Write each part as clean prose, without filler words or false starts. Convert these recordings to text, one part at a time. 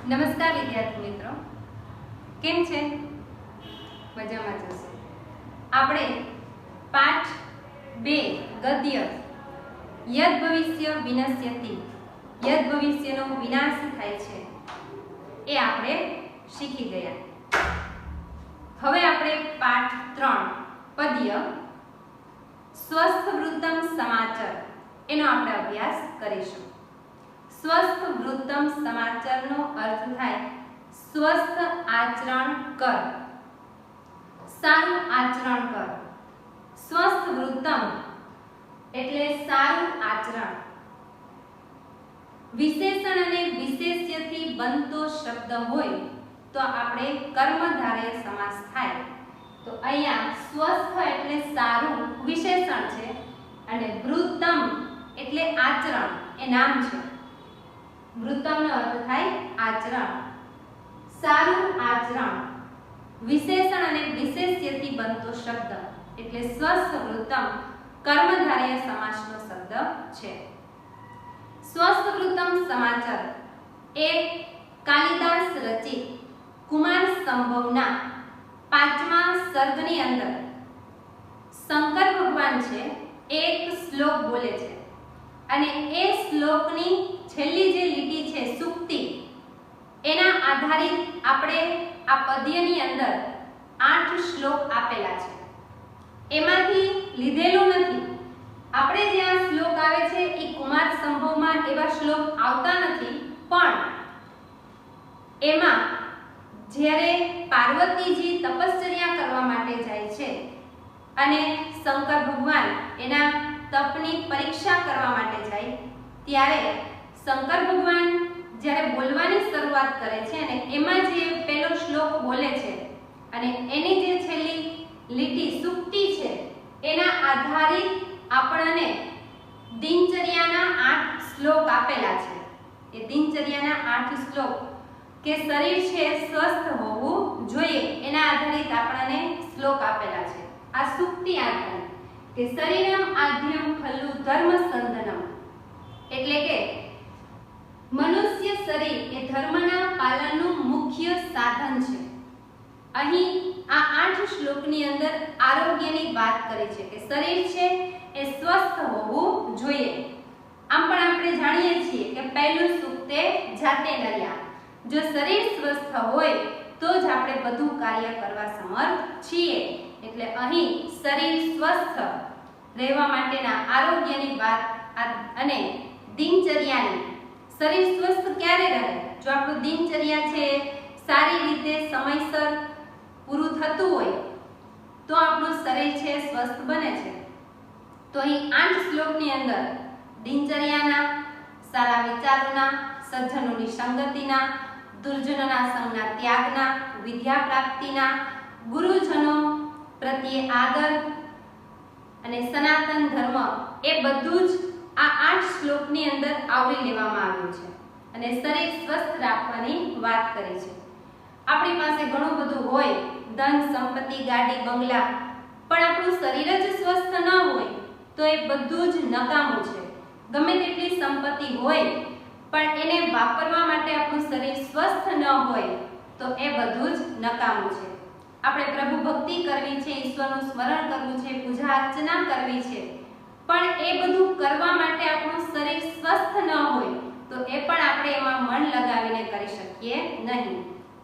નમસ્કાર વિદ્યાર્થી મિત્રો, કેમ છે? મજામાં જ હશો. આપણે પાઠ 2 ગદ્ય યદ ભવિષ્ય વિનશ્યતિ, યદ ભવિષ્યનો વિનાશ થાય છે એ આપણે શીખી ગયા. હવે આપણે પાઠ 3 પદ્ય સ્વસ્થ વૃત્તમ સમાચાર એનો આપણે અભ્યાસ કરીશું. સ્વસ્થ વૃત્તમ સમાચારનો અર્થ થાય સ્વસ્થ આચરણ કર, સારું આચરણ કર. સ્વસ્થ વૃત્તમ એટલે સારું આચરણ. વિશેષણ અને વિશેષ્યથી બનતો શબ્દ હોય તો આપણે કર્મધારય સમાસ થાય. તો અહીંયા સ્વસ્થ એટલે સારું વિશેષણ છે અને વૃત્તમ એટલે આચરણ એ નામ છે. વૃત્તમનો અર્થ થાય આચરણ, સારું આચરણ. વિશેષણ અને વિશેષ્યથી બનતો શબ્દ એટલે સ્વસ્થ વૃત્તમ કર્મધારય સમાસનો શબ્દ છે. સ્વસ્થ વૃત્તમ સમાચાર એ કાલિદાસ રચિત કુમાર સંભવના 5મા સર્ગની અંદર શંકર ભગવાન છે એક શ્લોક બોલે છે અને એ શ્લોકની છેલ્લી જે લીટી છે સુક્તિ, એના આધારિત આપણે આ પદ્યની અંદર 8 શ્લોક આપેલા છે. એમાંથી લીધેલું નથી. આપણે જે આ શ્લોક આવે છે એ કુમાર સંભવમાં એવા શ્લોક આવતા નથી, પણ એમાં જ્યારે પાર્વતીજી તપશ્ચર્યા કરવા માટે જાય છે અને શંકર ભગવાન એના તપની પરીક્ષા કરવા માટે જાય ત્યારે શંકર ભગવાન જ્યારે બોલવાની શરૂઆત કરે છે અને એમાં જે પહેલો શ્લોક બોલે છે અને એની જે છેલ્લી લીટી સુક્તિ છે એના આધારિત આપણને દિનચર્યાના 8 શ્લોક આપેલા છે. એ દિનચર્યાના 8 શ્લોક કે શરીર છે સ્વસ્થ હોવું જોઈએ એના આધારિત આપણને શ્લોક આપેલા છે. આ સુક્તિ આધારિત કે શરીરમ આદ્યમ ખલ્લુ ધર્મ સંધનમ, એટલે કે મનુષ્ય શરીર એ ધર્મના પાલનનું મુખ્ય સાધન છે. અહીં આ 8 શ્લોકની અંદર આરોગ્યની વાત કરી છે કે શરીર છે એ સ્વસ્થ હોવું જોઈએ. આમ પણ આપણે જાણીએ છીએ કે પહેલું સુખ તે જાતે નર્યા. જો શરીર સ્વસ્થ હોય તો જ આપણે બધું કાર્ય કરવા સમર્થ છીએ. એટલે અહીં શરીર સ્વસ્થ રહેવા માટેના આરોગ્યની વાત અને દિનચર્યાની. શરીર સ્વસ્થ ક્યારે રહે? જો આપણું દિનચર્યા છે સારી રીતે સમયસર પૂરું થતું હોય તો આપણું શરીર છે સ્વસ્થ બને છે. તો અહીં 8 શ્લોકની અંદર દિનચર્યાના, સારા વિચારોના, સજ્જનોની સંગતિના, દુર્જનોના સંગના ત્યાગના, વિદ્યા પ્રાપ્તિના, ગુરુજનો પ્રત્યે આદર અને સનાતન ધર્મ એ બધું જ આ 8 શ્લોકની અંદર આવરી લેવામાં આવ્યું છે અને શરીર સ્વસ્થ રાખવાની વાત કરી છે. આપણી પાસે ઘણું બધું હોય, ધન સંપત્તિ, ગાડી, બંગલા, પણ આપણું શરીર જ સ્વસ્થ ન હોય તો એ બધું જ નકામું છે. ગમે તેટલી સંપત્તિ હોય પણ એને વાપરવા માટે આપણું શરીર સ્વસ્થ ન હોય તો એ બધું જ નકામું છે. આપણે પ્રભુ ભક્તિ કરવી છે, ઈશ્વરનું સ્મરણ કરવું છે, પૂજા અર્ચના કરવી છે, પણ એ બધું કરવા માટે આપણું શરીર સ્વસ્થ ન હોય તો એ પણ આપણે એમાં મન લગાવીને કરી શકીએ નહીં.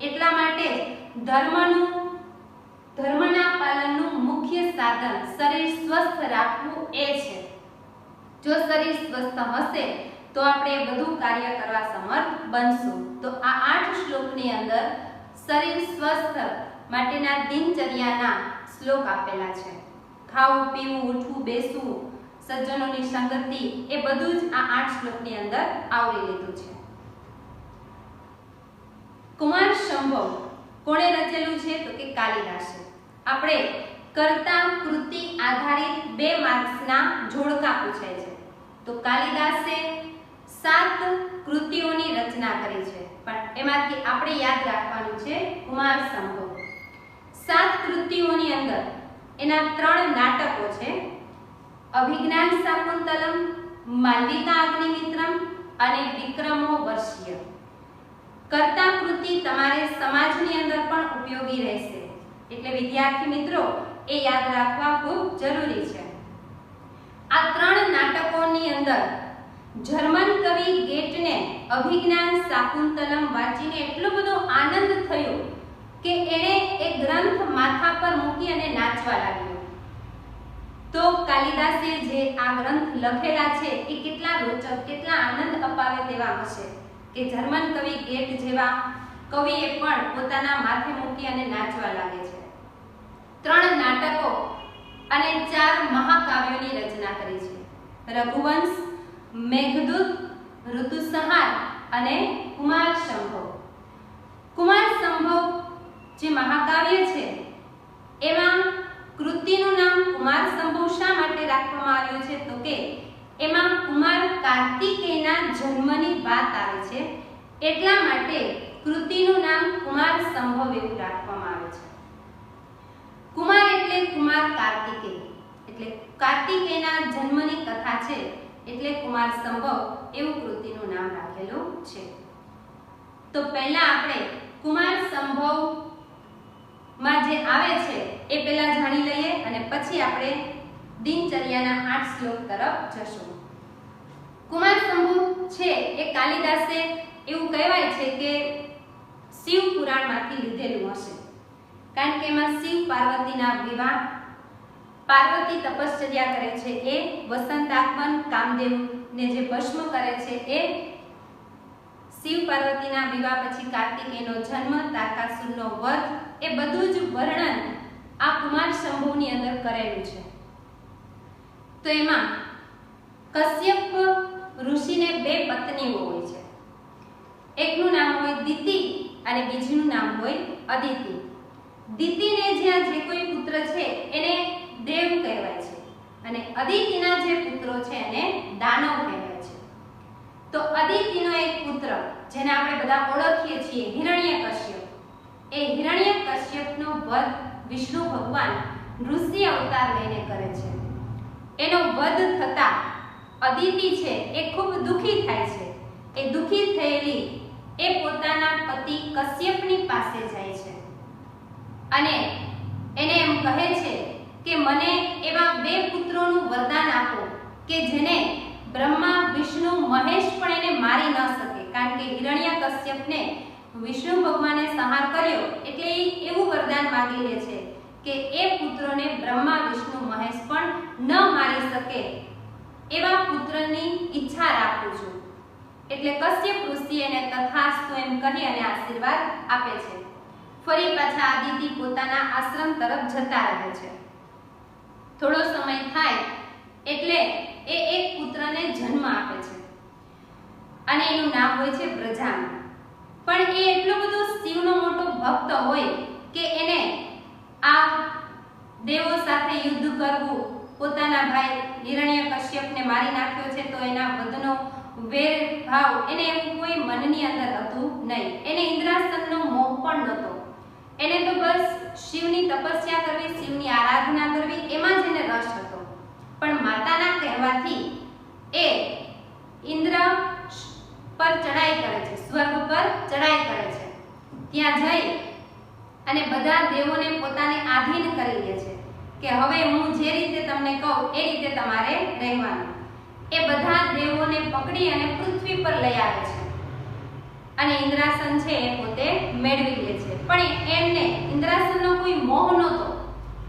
એટલા માટે ધર્મના પાલનનું મુખ્ય સાધન શરીર સ્વસ્થ રાખવું એ છે. જો શરીર સ્વસ્થ હશે તો આપણે બધું કાર્ય કરવા સમર્થ બનશું. તો આ 8 શ્લોકની અંદર શરીર સ્વસ્થ માટેના દિનચર્યાના શ્લોક આપેલા છે. ખાવું, પીવું, ઉઠવું, બેસવું, સજ્જનોની સંગતિ, એ બધું જ આ 8 શ્લોકની અંદર આવરી લીધું છે. કુમાર સંભવ કોણે રચેલું છે? તો કે કાલિદાસે. આપણે કર્તા કૃતિ આધારિત 2 માર્ક્સના જોડકા પૂછાય છે. તો કાલિદાસે 7 કૃતિઓની રચના કરી છે, પણ એમાંથી આપણે યાદ રાખવાનું છે કુમાર સંભવ. 7 કૃતિઓની અંદર એના 3 નાટકો છે: અભિજ્ઞાન શાકુંતલમ, માલવિકા અગ્નિમિત્રમ અને વિક્રમો વર્ષીય. કર્તા તમારે સમાજની અંદર પણ ઉપયોગી રહેશે. એટલે વિદ્યાર્થી મિત્રો એ યાદ રાખવા ખૂબ જરૂરી છે. આ 3 નાટકોની અંદર જર્મન કવિ ગેટને અભિજ્ઞાન શાકુંતલમ વાંચીને એટલો બધો આનંદ થયો કે એણે એ ગ્રંથ માથા પર મૂકી અને નાચવા લાગ્યો. તો કાલિદાસે જે આ ગ્રંથ લખેલા છે એ કેટલા રોચક, કેટલા આનંદ અપાવે તેવા હશે કે જર્મન કવિ ગેટ જેવા કવિએ પણ પોતાના માથે મૂકી અને નાચવા લાગે છે. 3 નાટકો અને 4 મહાકાવ્યોની રચના કરી છે. રઘુવંશ, મેઘદૂત, ઋતુસંહાર અને કુમાર સંભવ. કુમાર સંભવ જે મહાકાવ્ય છે એમાં કૃતિનું નામ કુમાર સંભવ શા માટે રાખવામાં આવ્યું છે તો કે એમાં કુમાર કાર્તિકેયના જન્મની વાત આવે છે, એટલા માટે કૃતિનું નામ કુમાર સંભવ એવું રાખવામાં આવે છે. કુમાર એટલે કુમાર કાર્તિકેય, એટલે કાર્તિકેયના જન્મની કથા છે એટલે કુમાર સંભવ એવું કૃતિનું નામ રાખેલું છે. તો પહેલા આપણે કુમાર સંભવ માં જે આવે છે એ પહેલા જાણી લઈએ અને પછી આપણે દિનચર્યાના 8 શ્લોક તરફ જશું. કુમાર સંભવ છે એ કાલિદાસે એવું કહેવાય છે કે શિવ પુરાણમાંથી લીધેલું હશે, કારણ કે એમાં શિવ પાર્વતીના વિવાહ, પાર્વતી તપશ્ચર્યા કરે છે એ, વસંત આગમન, કામદેવને જે ભસ્મ કરે છે એ, શિવ પાર્વતીના વિવાહ પછી કાર્તિકેયનો જન્મ, તારકાસુરનો વધ, એ બધું જ વર્ણન આ કુમાર સંભવની અંદર કરેલું છે. તો એમાં કશ્યપ ઋષિને 2 પત્નીઓ હોય છે. એકનું નામ હોય દિતિ અને બીજું નામ હોય અદિતિ. દિતિને જ્યાં જે કોઈ પુત્ર છે એને દેવ કહેવાય છે અને અદિતિના જે પુત્રો છે એને દાનવ કહેવાય છે. તો અદિતિનો એક પુત્ર જેને આપણે બધા ઓળખીએ છીએ હિરણ્યકશ્યપ, એ હિરણ્યકશ્યપનો વધ વિષ્ણુ ભગવાન ઋષિ અવતાર લઈને કરે છે. એનો વધ થતા અદિતિ છે એ ખૂબ દુખી થાય છે. એ દુખી થયેલી એ પોતાના પતિ કશ્યપની પાસે જાય છે અને એને એમ કહે છે કે મને એવા 2 પુત્રોનું વરદાન આપો કે જેને બ્રહ્મા, વિષ્ણુ, મહેશ પણ એને મારી ન શકે, કારણ કે હિરણ્યકશ્યપને વિષ્ણુ ભગવાને સંહાર કર્યો એટલે એ એવું વરદાન માંગી લે છે કે એ પુત્રોને બ્રહ્મા, વિષ્ણુ, મહેશ પણ ન મારી શકે એવા પુત્રની ઈચ્છા રાખું છું. એટલે કશ્યપ ઋષિ એને તથાસ્તુ એમ કહી અને આશીર્વાદ આપે છે. ફરી પાછા આદિતિ પોતાના આશ્રમ તરફ જતા રહે છે. થોડો સમય થાય એટલે એ એક પુત્રને જન્મ આપે છે અને એનું નામ હોય છે બ્રજાન. પણ એ એટલો બધો શિવનો મોટો ભક્ત હોય કે એને આ દેવો સાથે યુદ્ધ કરવું, પોતાના ભાઈ હિરણ્યકશ્યપને મારી નાખ્યો છે તો એના વધનો વેર ભાવ એને એવું કોઈ મનની અંદર હતું નહીં. એને ઇન્દ્રાસનનો મોહ પણ નહોતો. એને તો બસ શિવની તપસ્યા કરવી, શિવની આરાધના કરવી એમાં જ એને રસ હતો. પણ માતાના કહેવાથી એ ઇન્દ્ર પર ચડાઈ કરે છે, સ્વર્ગ પર ચડાઈ કરે છે. ત્યાં જઈ અને બધા દેવોને પોતાને આધીન કરી લે છે કે હવે હું જે રીતે તમને કહું એ રીતે તમારે રહેવાનું. એ બધા દેવોને પકડી અને પૃથ્વી પર લઈ આવે છે અને ઇન્દ્રાસન છે એ પોતે મેળવી લે છે. પણ એમને ઇન્દ્રાસનનો કોઈ મોહ નહોતો,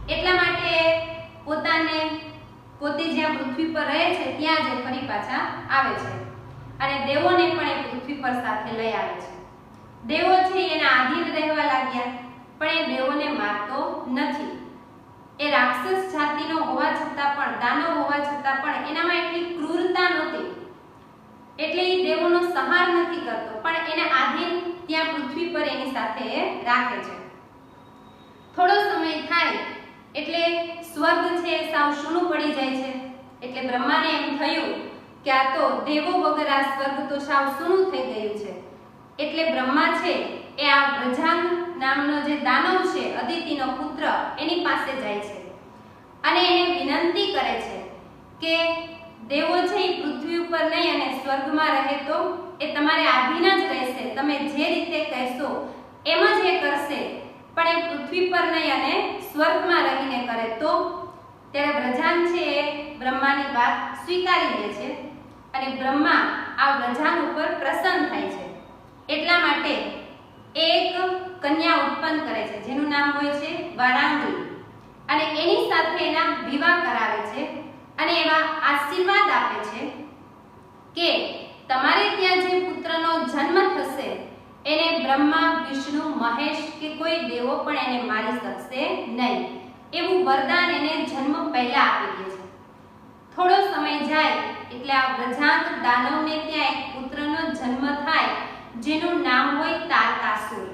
એટલા માટે પોતે જ્યાં પૃથ્વી પર રહે છે ત્યાં જ ફરી પાછા આવે છે અને દેવોને પણ એ પૃથ્વી પર સાથે લઈ આવે છે. દેવો છે એના આધીન રહેવા લાગ્યા, પણ એ દેવોને મારતો નથી. એ રાક્ષસ જાતિનો હોવા છતાં પણ, દાનવ હોવા છતાં પણ એનામાં એટલી ક્રૂરતા નહોતી એટલે એ દેવોનો સંહાર નથી કરતો, પણ એને આધીન ત્યાં પૃથ્વી પર એની સાથે રાખે છે. થોડો સમય થાય એટલે સ્વર્ગ છે એ સાવ સૂનું પડી જાય છે. એટલે બ્રહ્માને એમ થયું કે આ તો દેવો વગર આ સ્વર્ગ તો સાવ સૂનું થઈ ગયું છે. એટલે બ્રહ્મા છે એ આ બ્રજાંગ નામનો જે દાનવ છે, અદિતિનો પુત્ર, એની પાસે જાય છે અને એને વિનંતી કરે છે કે દેવો છે એ પૃથ્વી ઉપર નહીં અને સ્વર્ગમાં રહે તો એ તમારે આધીન જ રહેશે. તમે જે રીતે કહેશો એમ જ એ કરશે, પણ એ પૃથ્વી પર નહીં અને સ્વર્ગમાં રહીને કરે તો? ત્યારે વ્રજાંગ છે એ બ્રહ્માની વાત સ્વીકારી લે છે અને બ્રહ્મા આ વ્રજાંગ ઉપર પ્રસન્ન થાય છે. એટલા માટે એક કન્યા ઉત્પન્ન કરે છે જેનું નામ હોય છે વારાંગી, અને એની સાથે એના વિવાહ કરાવે છે અને એવા આશીર્વાદ આપે છે કે તમારે ત્યાં જે પુત્રનો જન્મ થશે એને બ્રહ્મા, વિષ્ણુ, મહેશ કે કોઈ દેવો પણ એને મારી શકશે નહીં, એવું વરદાન એને જન્મ પહેલા આપી દે છે. થોડો સમય જાય એટલે આ વ્રજાંગ દાનવને ત્યાં એક પુત્રનો જન્મ થાય જેનું નામ હોય તારકાસુર.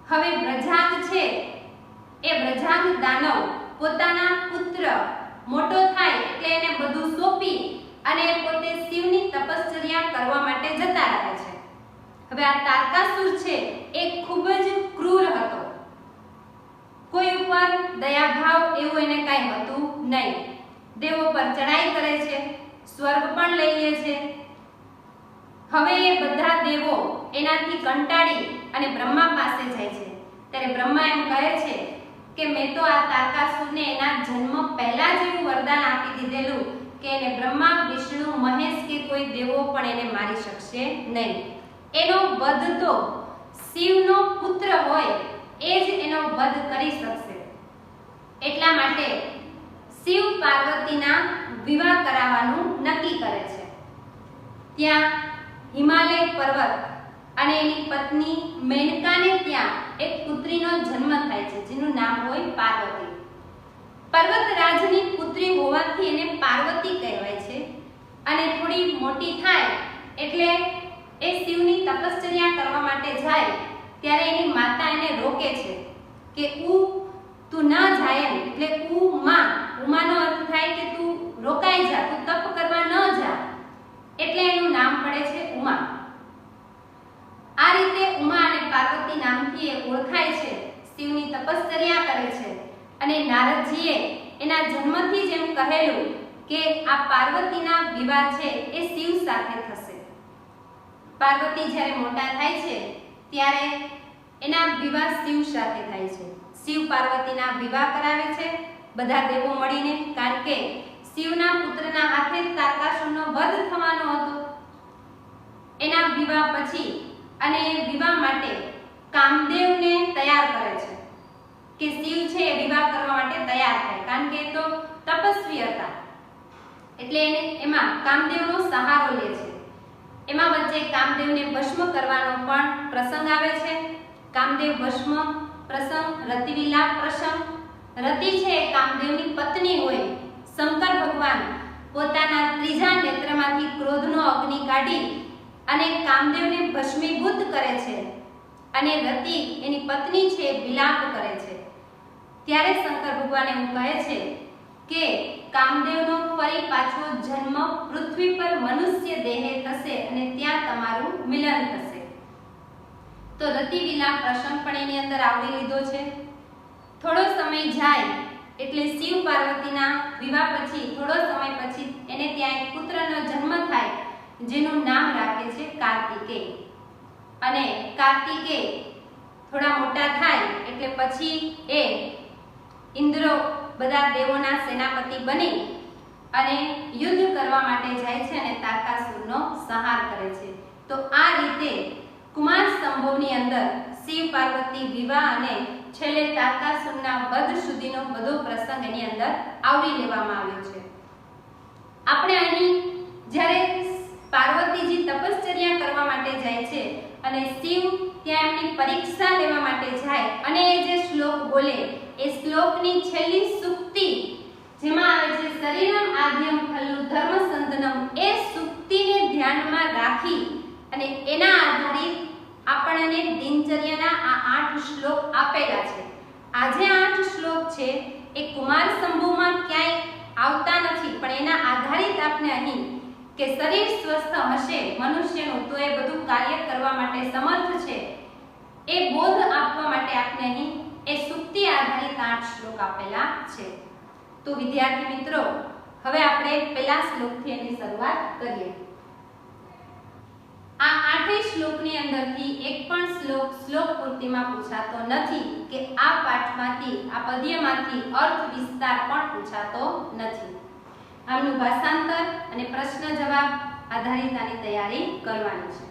હવે વ્રજાંગ છે એ વ્રજાંગ દાનવ પોતાના પુત્ર મોટો થાય એટલે એને બધું સોંપી અને પોતે શિવની તપશ્ચર્યા કરવા માટે જતા રહે છે. હવે આ તારકાસુર છે એ ખૂબ જ ક્રૂર હતો, કોઈ ઉપર દયાભાવ એવું એને કાંઈ હતું નહીં. દેવો પર ચડાઈ કરે છે, સ્વર્ગ પણ લઈ લે છે. હવે એ બધા દેવો એનાથી કંટાળી અને બ્રહ્મા પાસે જાય છે. ત્યારે બ્રહ્મા એમ કહે છે કે મેં તો આ તારકાસુરને એના જન્મ પહેલા જ એવું વરદાન આપી દીધેલું કે એને બ્રહ્મા, વિષ્ણુ, મહેશ કે કોઈ દેવો પણ એને મારી શકશે નહીં. એનો વધ તો શિવનો પુત્ર હોય એ જ એનો વધ કરી શકશે. એટલા માટે શિવ પાર્વતીના વિવાહ કરાવવાનું નક્કી કરે છે. ત્યાં હિમાલય પર્વત અને એની પત્ની મેનકાને ત્યાં એક પુત્રીનો જન્મ થાય છે જેનું નામ હોય પાર્વતી. પર્વતરાજની પુત્રી હોવાથી એને પાર્વતી કહેવાય છે અને થોડી મોટી થાય એટલે એ શિવની તપશ્ચર્યા કરવા માટે જાય ત્યારે એની માતા એને રોકે છે કે તું ન જાય એમ, એટલે ઉમાનો અર્થ થાય કે તું રોકાઈ જા, તું તપ કરવા ન જા, એટલે એનું નામ પડે છે ઉમા. આ રીતે ઉમા અને પાર્વતી નામથી એ ઓળખાય છે, શિવની તપશ્ચર્યા કરે છે. અને નારદજીએ એના જન્મથી જ એમ કહેલું કે આ પાર્વતીના વિવાહ છે એ શિવ સાથે થશે. પાર્વતી જ્યારે મોટા થાય છે ત્યારે એના વિવાહ શિવ સાથે થાય છે. શિવ પાર્વતીના વિવાહ કરાવે છે બધા દેવો મળીને, કારણ કે શિવના પુત્રના હાથે તારકાસુરનો વધ થવાનો હતો. એના વિવાહ પછી અને વિવાહ માટે કામદેવને તૈયાર કરે છે કે શિવ છે એ વિવાહ કરવા માટે તૈયાર થાય, કારણ કે એ તો તપસ્વી હતા એટલે એને એમાં કામદેવનો સહારો લે છે. એમાં વચ્ચે કામદેવને ભસ્મ કરવાનો પણ પ્રસંગ આવે છે. કામદેવ ભસ્મ પ્રસંગ, રતિવિલાપ પ્રસંગ. રતિ છે એ કામદેવની પત્ની હોય. શંકર ભગવાન પોતાના ત્રીજા નેત્રમાંથી ક્રોધનો અગ્નિ કાઢી અને કામદેવને ભસ્મીભૂત કરે છે અને રતિ એની પત્ની છે વિલાપ કરે છે. ત્યારે શંકર ભગવાન એવું કહે છે કે કામદેવનો ફરી પાછો જન્મ પૃથ્વી પર મનુષ્ય દેહે થશે અને ત્યાં તમારું મિલન થશે. તો રતિ વિલાપ પ્રસંગ પણ એની અંદર આવરી લીધો છે. થોડો સમય જાય એટલે શિવ પાર્વતીના વિવાહ પછી થોડો સમય પછી એને ત્યાં એક પુત્રનો જન્મ થાય જેનું નામ રાખે છે કાર્તિકેય. અને કાર્તિકેય થોડા મોટા થાય એટલે પછી એ ઇન્દ્ર બધા દેવોના સેનાપતિ બની અને યુદ્ધ કરવા માટે જાય છે અને તારકાસુરનો સંહાર કરે છે. તો આ રીતે કુમાર સંભવની અંદર શિવ પાર્વતી વિવાહ અને છેલ્લે તારકાસુરના વધ સુધીનો બધો પ્રસંગ એની અંદર આવરી લેવામાં આવ્યો છે. આપણે અહીં જ્યારે પાર્વતીજી તપશ્ચર્યા કરવા માટે જાય છે અને શિવ ત્યાં એમની પરીક્ષા લેવા માટે જાય અને એ જે શ્લોક બોલે એ શ્લોકની છેલ્લી સુક્તિ જેમાં આવે છે શરીરમ આદ્યમ ખલ્લુ ધર્મ સંતનમ, એ સુક્તિને ધ્યાનમાં રાખી અને એના આધારિત આપણને દિનચર્યાના આ 8 શ્લોક આપેલા છે. આ જે 8 શ્લોક છે એ કુમાર સંભવમાં ક્યાંય આવતા નથી, પણ એના આધારિત આપણે અહીં કે શરીર સ્વસ્થ હશે મનુષ્યનું તો એ બધું કાર્ય કરવા માટે સમર્થ છે, એ બોધ આપવા માટે આપણે અહીં એ સુક્તિ આધારિત 8 શ્લોક આપેલા છે. તો વિદ્યાર્થી મિત્રો, હવે આપણે પહેલા શ્લોકથી એની શરૂઆત કરીએ. આ 8 શ્લોકની અંદરથી એક પણ શ્લોક શ્લોક પૂર્તિમાં પૂછાતો નથી કે આ પાઠમાંથી આ પદ્યમાંથી અર્થ વિસ્તાર પણ પૂછાતો નથી. આમનું ભાષાંતર અને પ્રશ્ન જવાબ આધારિત આની તૈયારી કરવાની છે.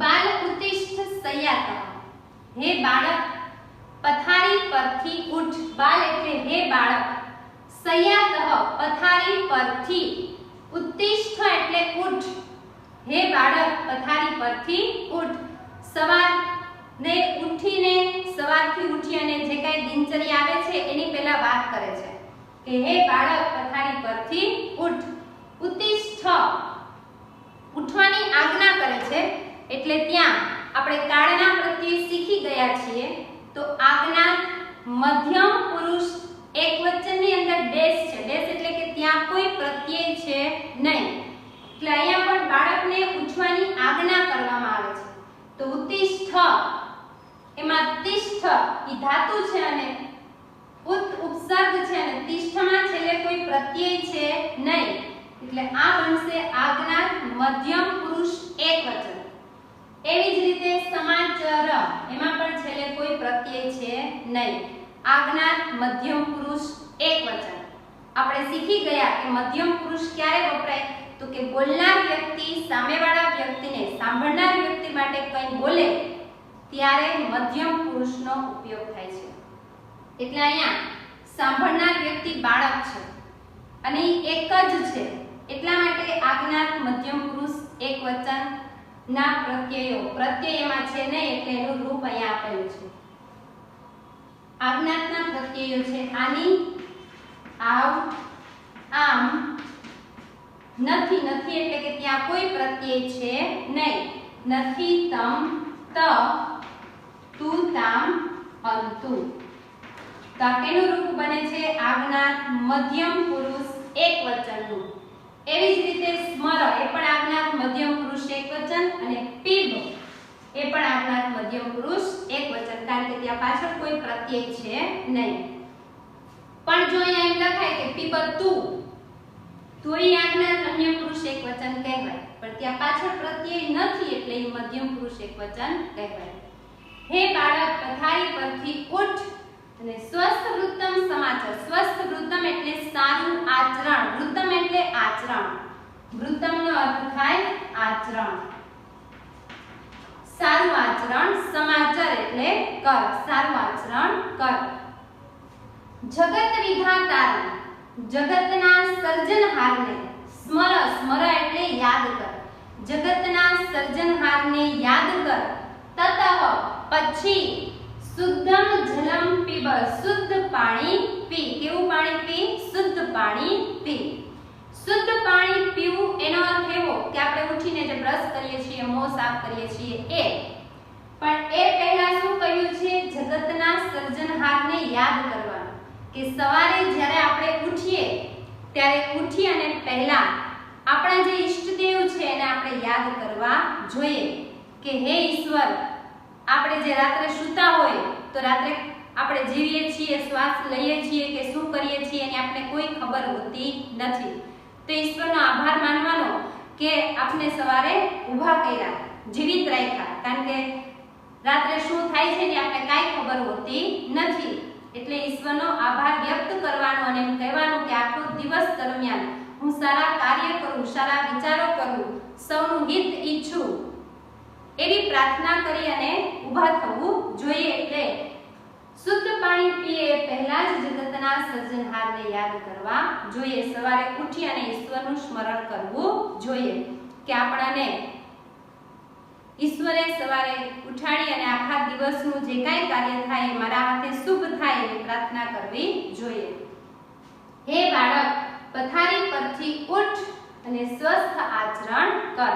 બાલ ઉત્તિષ્ઠ શય્યાતઃ, હે બાળક પથારી પરથી ઉઠ. બાલ એટલે હે બાળક, શય્યાતઃ પથારી પરથી, ઉત્તિષ્ઠ એટલે ઉઠ. હે બાળક પથારી પરથી ઉઠ. સવારથી ઉઠી અને જે કાંઈ દિનચર્યા આવે છે એની પહેલા વાત કરે છે કે હે બાળક પથારી પરથી ઉઠ. ઉત્તિષ્ઠ ઉઠવાની આજ્ઞા કરે છે એટલે ત્યાં આપણે કાળના પ્રત્યે શીખી ગયા છીએ તો આજ્ઞા મધ્યમ પુરુષ એકવચનની અંદર ડેશ છે. ડેશ એટલે કે ત્યાં કોઈ પ્રત્યય છે નહીં. એટલે અહીંયા પણ બાળકને ઉઠવાની આજ્ઞા કરવામાં આવે છે. તો ઉત્તિષ્ઠ એમાં તિષ્ઠ ઈ ધાતુ છે અને ઉત ઉપસર્ગ છે અને તિષ્ઠમાં છેલ્લે કોઈ પ્રત્યય છે નહીં. એટલે આ બનશે આજ્ઞા મધ્યમ પુરુષ એકવચન. એવી જ રીતે સમાચાર એમાં પણ છેલ્લે કોઈ પ્રત્યય છે નહીં. આજ્ઞા મધ્યમ પુરુષ એકવચન. આપણે શીખી ગયા કે મધ્યમ પુરુષ ક્યારે વપરાય તો કે બોલનાર વ્યક્તિ સામેવાળા વ્યક્તિને સાંભળનાર વ્યક્તિ માટે કંઈ બોલે ત્યારે મધ્યમ પુરુષનો ઉપયોગ થાય છે. એટલે અહીંયા સાંભળનાર વ્યક્તિ બાળક છે અને એક જ છે એટલા માટે આજ્ઞા મધ્યમ પુરુષ એકવચન ના પ્રત્યય એમાં છે નહીં એટલે એનું રૂપ અહીંયા આપેલું છે. આજ્ઞાના પ્રત્યયો છે આની, આવ, આમ, નથી. નથી એટલે કે ત્યાં કોઈ પ્રત્યય છે નહીં. નથી, તમ, ત, તું, તામ, અંતુ. તો એનું રૂપ બને છે આજ્ઞા મધ્યમ પુરુષ એકવચનનું. એવી જ રીતે સ્મર એ પણ આજ્ઞાત મધ્યમ પુરુષ એકવચન અને પીબ એ પણ આજ્ઞાત મધ્યમ પુરુષ એકવચન કારણ કે ત્યાં પાછળ કોઈ પ્રત્યય છે નહીં. પણ જો અહીંયા એમ લખાય કે પીબતું તો એ આજ્ઞાત મધ્યમ પુરુષ એકવચન કહેવાય. પણ ત્યાં પાછળ પ્રત્યય નથી એટલે એ મધ્યમ પુરુષ એકવચન કહેવાય. હે બાળક પથારી પરથી ઉઠ અને સ્વસ્થ વૃત્તમ સમાચાર. સ્વસ્થ વૃત્તમ એટલે સારું આચરણ. વૃત્તમ એટલે આચરણ. વૃત્તમનો અર્થ થાય આચરણ. સારું આચરણ. સમાચાર એટલે કર. સારું આચરણ કર. જગત વિધાતાર જગતના સર્જનહારને સ્મર. સ્મર એટલે યાદ કર. જગતના સર્જનહારને યાદ કર. તતઃ પછી શુદ્ધમ જલમ પીબ. શુદ્ધ પાણી પી. કેવું પાણી પી? શુદ્ધ પાણી પી. શુદ્ધ પાણી પીવું એનો અર્થ એવો કે આપણે ઉઠીને જે બ્રશ કરીએ છીએ, મોં સાફ કરીએ છીએ એ. પણ એ પહેલા શું કહ્યું છે? જગતના સર્જનહારને યાદ કરવાનું. કે સવારે જ્યારે આપણે ઉઠીએ ત્યારે ઉઠી અને પહેલા આપણા જે ઈષ્ટદેવ છે એને આપણે યાદ કરવા જોઈએ કે હે ઈશ્વર, આપણે જે રાત્રે સૂતા હોય તો રાત્રે આપણે જીવીએ છીએ, શ્વાસ લઈએ છીએ કે શું કરીએ છીએ એની આપણે કોઈ ખબર હોતી નથી. તો ઈશ્વરનો આભાર માનવાનો કે આપણે સવારે ઊભા કર્યા, જીવિત રાખ્યા. કારણ કે રાત્રે શું થાય છે એની આપણે કાંઈ ખબર હોતી નથી. એટલે ઈશ્વરનો આભાર વ્યક્ત કરવાનો અને એમ કહેવાનું કે આખો દિવસ દરમિયાન હું સારા કાર્ય કરું, સારા વિચારો કરું, સૌનું હિત ઈચ્છું એવી પ્રાર્થના કરી અને ઊભા થવું જોઈએ. એટલે શુદ્ધ પાણી પીએ પહેલા જ જગતના સર્જનહારને યાદ કરવા જોઈએ. સવારે ઉઠી અને ઈશ્વરનું સ્મરણ કરવું જોઈએ કે આપણને ઈશ્વરે સવારે ઉઠાડી અને આખા દિવસનું જે કાંઈ કાર્ય થાય એ મારા હાથે શુભ થાય એવી પ્રાર્થના કરવી જોઈએ. હે બાળક પથારી પરથી ઉઠ અને સ્વસ્થ આચરણ કર.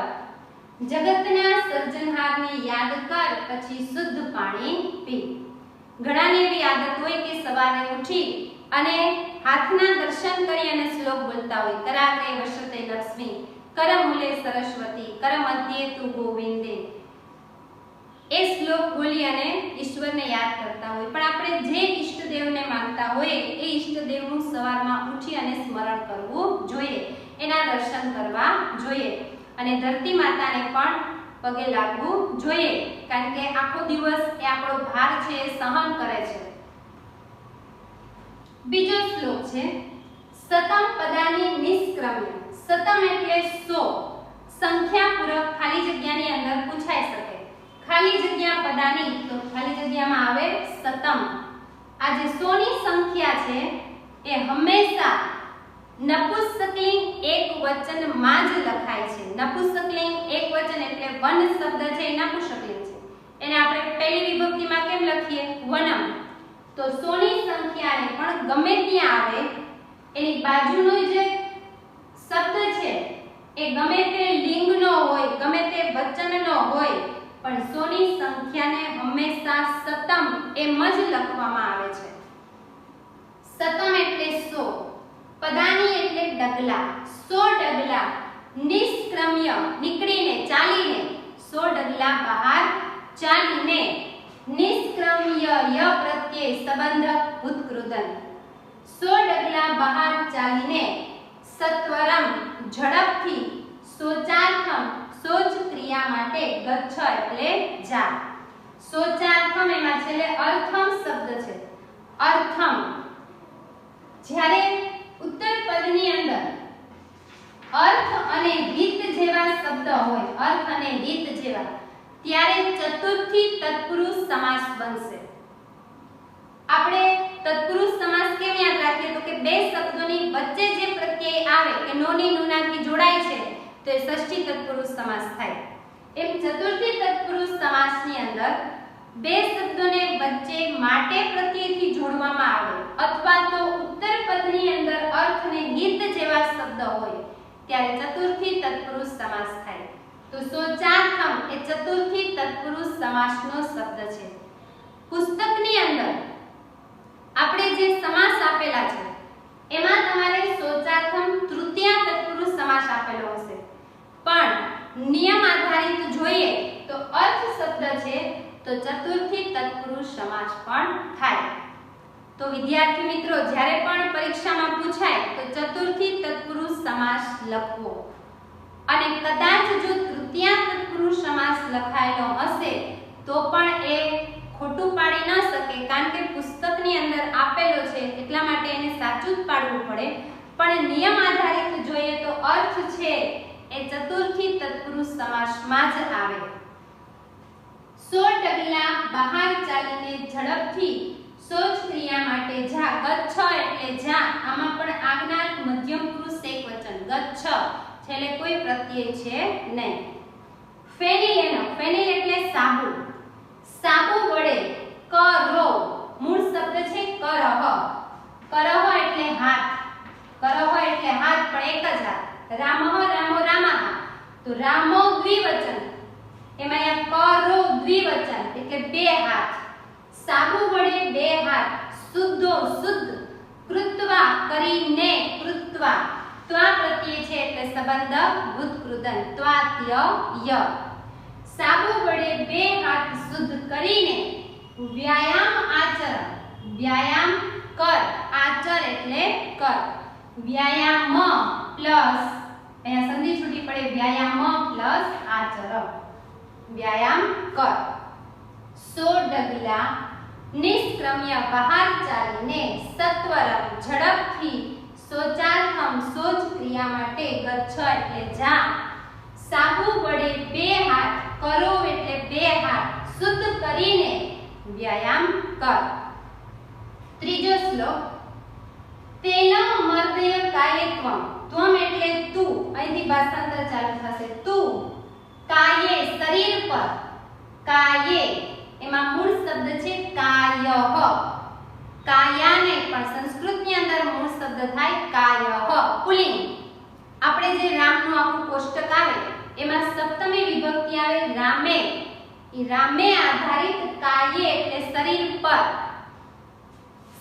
જગતના સર્જનહારને યાદ કર પછી શુદ્ધ પાણી પી. ઘણાને એવી આદત હોય કે સવારે ઉઠી અને હાથના દર્શન કરી અને શ્લોક બોલતા હોય. કરાગ્રે વસતે લક્ષ્મી, કરમૂલે સરસ્વતી, કરમધ્યે તુ ગોવિંદે. એ શ્લોક બોલી અને ઈશ્વરને યાદ કરતા હોય. પણ આપણે જે ઈષ્ટદેવને માનતા હોય એ ઈષ્ટદેવનું સવારમાં ઉઠી અને સ્મરણ કરવું જોઈએ, એના દર્શન કરવા જોઈએ. અને ધરતી માતાને પણ પગે લાગવું જોઈએ, કારણ કે આખો દિવસ એ આપણો ભાર છે એ સહન કરે છે. બીજો શ્લોક છે સતમ પદાની નિષ્ક્રમ્ય. સતમ એટલે 100, સંખ્યા પૂરક ખાલી જગ્યાની અંદર પૂછાઈ શકે. ખાલી જગ્યા પદાની તો ખાલી જગ્યામાં આવે સતમ. આ જે 100 ની સંખ્યા છે એ હંમેશા નપુંસકલિંગ એકવચનમાં જ લખાય છે. નપુંસકલિંગ એકવચન એટલે વન શબ્દ છે એ નપુંસકલિંગ છે. એને આપણે પહેલી વિભક્તિમાં કેમ લખીએ? વનમ. તો 100 ની સંખ્યાને પણ ગમે ત્યાં આવે એની બાજુનો જે શબ્દ છે એ ગમે તે લિંગનો હોય, ગમે તે વચનનો હોય, પણ 100 ની સંખ્યાને હંમેશા સતમ એમ જ લખવામાં આવે છે. સતમ એટલે 100, પદાની એટલે ડગલા. 100 ડગલા નિષ્ક્રમ્ય નીકળીને ચાલીને, 100 ડગલા બહાર ચાલીને. નિષ્ક્રમ્ય ય પ્રત્યય સંબંધક ભૂતકૃદન. 100 ડગલા બહાર ચાલીને. સત્વરમ ઝડપથી. શૌચાર્થમ શૌચ ક્રિયા માટે. ગચ્છ એટલે જા. શૌચાર્થમ એમાં છેલ્લે અર્થમ શબ્દ છે. અર્થમ. જ્યારે ઉત્તર પદની અંદર અર્થ અને હિત જેવા શબ્દ હોય, અર્થ અને હિત જેવા, ત્યારે ચતુર્થી તત્પુરુષ સમાસ બનશે. આપણે તત્પુરુષ સમાસ કેમ યાદ રાખીએ? તો કે બે શબ્દોની વચ્ચે જે પ્રત્યય આવે કે નોની નુનાથી જોડાય છે તો એ ષષ્ઠી તત્પુરુષ સમાસ થાય. એમ ચતુર્થી તત્પુરુષ સમાસની અંદર બે શબ્દોને વચ્ચે માટે પ્રત્યયથી જોડવામાં આવે અથવા તો ઉત્તર પદની અંદર અર્થ અને હિત જેવા શબ્દ હોય ત્યારે ચતુર્થી તત્પુરુષ સમાસ થાય. તો શૌચાર્થમ એ ચતુર્થી તત્પુરુષ સમાસનો શબ્દ છે. પુસ્તકની અંદર આપણે જે સમાસ આપેલા છે એમાં તમારે શૌચાર્થમ તૃતીય તત્પુરુષ સમાસ આપેલો હશે, પણ નિયમ આધારિત જોઈએ તો અર્થ શબ્દ છે તો ચતુર્થી તત્પુરુષ સમાસ પણ થાય. તો વિદ્યાર્થી મિત્રો, જ્યારે પણ પરીક્ષામાં પૂછાય તો ચતુર્થી તત્પુરુષ સમાસ લખવો. અને કદાચ જો તૃતીય તત્પુરુષ સમાસ લખાયેલો હશે તો પણ એ ખોટું પાડી ન શકે, કારણ કે પુસ્તકની અંદર આપેલો છે એટલા માટે એને સાચું જ પાડવું પડે. પણ નિયમ આધારિત જોઈએ તો અર્થ છે એ ચતુર્થી તત્પુરુષ સમાસમાં જ આવે. 100 ડગલા બહાર ચાલીને ઝડપથી શૌચ ક્રિયા માટે જા. ગચ્છ એટલે જા. આમાં પણ આજ્ઞા મધ્યમ પુરુષ એકવચન. ગચ્છ છેલ્લે કોઈ પ્રત્યય છે નહીં. ફેનિલેનો. ફેનિલ એટલે સાબુ. સાબુ વડે કરો. મૂળ શબ્દ છે કરહ. કરહ એટલે હાથ. કરહ એટલે હાથ, પણ એક જ હાથ. રામઃ રામો રામઃ. તો રામો દ્વિવચન, એમાં કરો દ્વિવચન એટલે બે હાથ. સાબુ વડે બે હાથ. શુદ્ધો શુદ્ધ. કૃત્વા કરીને. કૃત્વા ત્વા પ્રત્યય છે એટલે સંબંધ ભૂતકૃદન. ત્વાત્ય ય. સાબુ વડે બે હાથ શુદ્ધ કરીને વ્યાયામ આચર. વ્યાયામ કર. આચર એટલે કર. વ્યાયામ પ્લસ અહીંયા સંધિ છૂટી પડે. વ્યાયામ પ્લસ આચર. વ્યાયામ કર. 100 ડગલા નિષ્ક્રમ્ય બહાર ચાલીને. સત્વરમ ઝડપથી. શૌચાર્થમ શૌચ ક્રિયા માટે. ગચ્છ એટલે જા. સાબુ વડે બે હાથ. કરો એટલે બે હાથ શુદ્ધ કરીને વ્યાયામ કર. ત્રીજો શ્લોક તેનમ મર્દય કાયેત્વમ. ત્વમ એટલે તું. અહીંથી ભાષાંતર ચાલુ થશે. તું કાયે શરીર પર. કાયે એમાં મૂળ શબ્દ છે કાયઃ. કાયાને પણ સંસ્કૃતની અંદર મૂળ શબ્દ થાય કાયઃ, પુલ્લિંગ. આપણે જે રામનું આખું કોષ્ટક આવે એમાં સપ્તમી વિભક્તિ આવે રામે. એ રામે આધારિત કાયે એટલે શરીર પર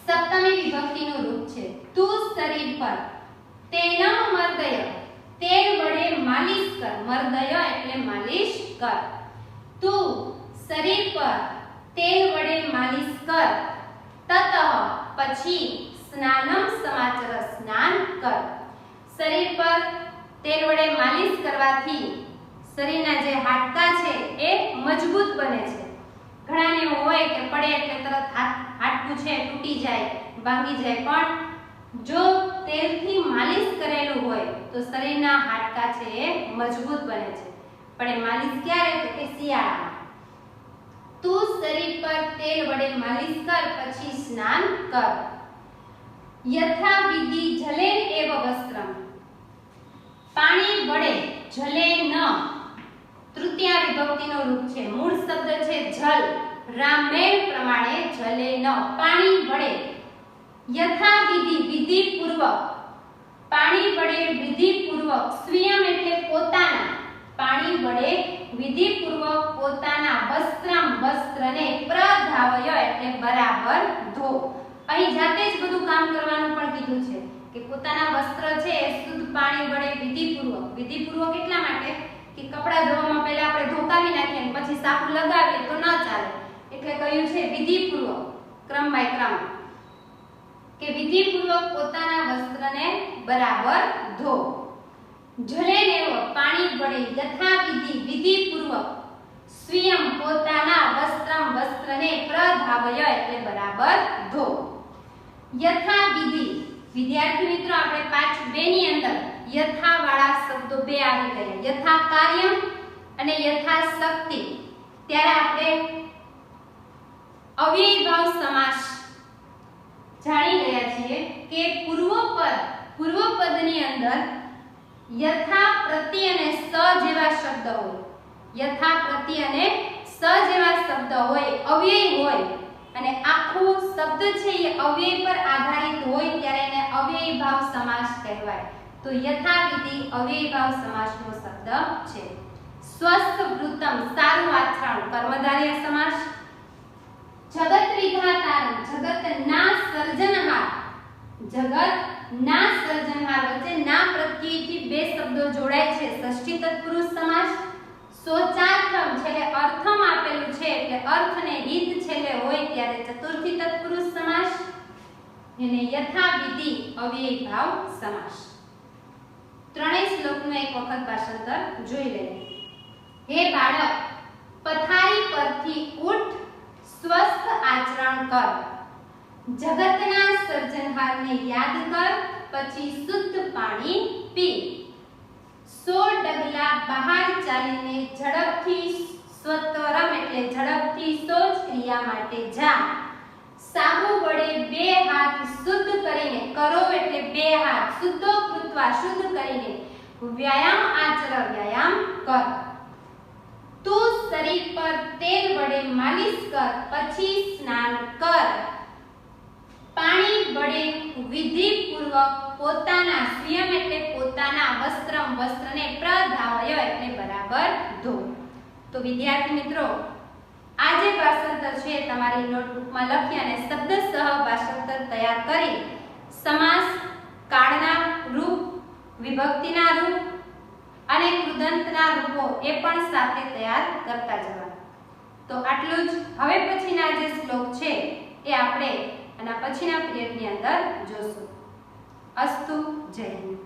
સપ્તમી વિભક્તિનું રૂપ છે. તું શરીર પર. તેનમ મર્દય તેલ વડે માલિશ કર. મર્દય એટલે માલિશ કર. તું શરીર પર તેલ વડે માલિશ કર. તતઃ પછી સ્નાનમ સમાચર. સ્નાન કર. શરીર પર તેલ વડે માલિશ કરવાથી શરીરના જે હાડકાં છે એ મજબૂત બને છે. ઘણાને એવું હોય કે પડે એટલે તરત હાડકું છે તૂટી જાય, ભાંગી જાય, પણ જો તેલથી માલિશ કરેલું હોય તો શરીરના હાડકાં છે એ મજબૂત બને છે. પણ એ માલિશ ક્યારે? તો કે શિયાળામાં. તું શરીર પર તેલ વડે માલિશ કર, પછી સ્નાન કર. યથા વિધિ જલેન એવ વસ્ત્રમ. પાણી વડે જલે ન, તૃતીયા વિભક્તિનો રૂપ છે. મૂળ શબ્દ છે જલ. રામેણ પ્રમાણે જલે ન, પાણી વડે. યથા વિધિ, વિધિપૂર્વક. પાણી વડે વિધિપૂર્વક. સ્વયં એટલે પોતાના. પાણી વડે વિધિપૂર્વક પોતાના વસ્ત્રમ, વસ્ત્રને. પ્રધાવય એટલે બરાબર ધો. અહીં જાતે જ બધું કામ કરવાનું પણ કીધું છે કે પોતાના વસ્ત્ર છે એ શુદ્ધ પાણી વડે વિધિપૂર્વક. વિધિપૂર્વક એટલા માટે કે કપડા ધોવામાં પહેલા આપણે ધોકાવી નાખીએ અને પછી સાબુ લગાવીએ તો ન ચાલે, એટલે કહ્યું છે વિધિપૂર્વક, ક્રમ બાય ક્રમ, કે વિધિપૂર્વક પોતાના વસ્ત્રને બરાબર ધો. જલેનેવ, પાણી વડે. યથા વિધિ, વિધિપૂર્વક. સ્વયં, પોતાના. વસ્ત્રમ, વસ્ત્રને. પ્રધાવય એટલે બરાબર ધો. યથા વિધિ. વિદ્યાર્થી મિત્રો, આપણે પાઠ 2 ની અંદર યથા વાળા શબ્દો 2 આવી ગયા. યથા કાર્યમ અને યથા શક્તિ. ત્યારે આપણે અવ્યયભાવ સમાસ જાણી ગયા છીએ કે પૂર્વપદની અંદર યથા પ્રતિ અને સ જેવા શબ્દ હોય. યથા પ્રતિ અને સ જેવા શબ્દ હોય, અવ્યય હોય અને આખું શબ્દ છે એ અવ્યય પર આધારિત હોય ત્યારે એને અવ્યયભાવ સમાસ કહેવાય. તો યથાવિધિ અવ્યયભાવ સમાસનો શબ્દ છે. સ્વસ્થ વૃત્તમ, સારું આચરણ, કર્મધારય સમાસ. જગત વિધાતારમ, જગતના સર્જનહાર. જગતના સર્જનહાર વચ્ચે ના પ્રત્યયથી 2 શબ્દો જોડાય છે, ષષ્ઠી તત્પુરુષ સમાસ. શોચાર્થમ, છેલ્લે અર્થમ આપેલું છે એટલે અર્થ ને હિત છેલ્લે હોય ત્યારે ચતુર્થી તત્પુરુષ સમાસ. એને યથાવિધિ અવ્યયભાવ સમાસ. ત્રણેય શ્લોકનું એક વખત ભાષાંતર જોઈ લઈએ. હે બાળક, પથારી પરથી ઉઠ, સ્વસ્થ આચરણ કર. જગતના સર્જનહારને યાદ કર, પછી શુદ્ધ પાણી પી. 100 ડગલા બહાર ચાલીને ઝડપથી સ્વતરમ એટલે ઝડપથી શૌચ ક્રિયા માટે જા. સાબુ વડે 2 હાથ શુદ્ધ કરીને, કરો એટલે 2 હાથ, શુદ્ધો કૃત્વા શુદ્ધ કરીને વ્યાયામ આચર, વ્યાયામ કર. તું શરીર પર તેલ વડે માલિશ કર, પછી સ્નાન કર. પાણી વડે વિધિપૂર્વક પોતાના, સ્વયં એટલે પોતાના, વસ્ત્રમ, વસ્ત્રને. પ્રધાવય એટલે બરાબર ધો. તો વિદ્યાર્થી મિત્રો, આ જે ભાષાંતર છે તમારી નોટબુકમાં લખી અને શબ્દસહ ભાષાંતર તૈયાર કરી સમાસ, કાળના રૂપ, વિભક્તિના રૂપ અને કૃદંતના રૂપો એ પણ સાથે તૈયાર કરતા જવા. તો આટલું જ. હવે પછીના જે શ્લોક છે એ આપણે આના પછીના પીરિયડની અંદર જોશું. અસ્તુ. જય હિન્દ.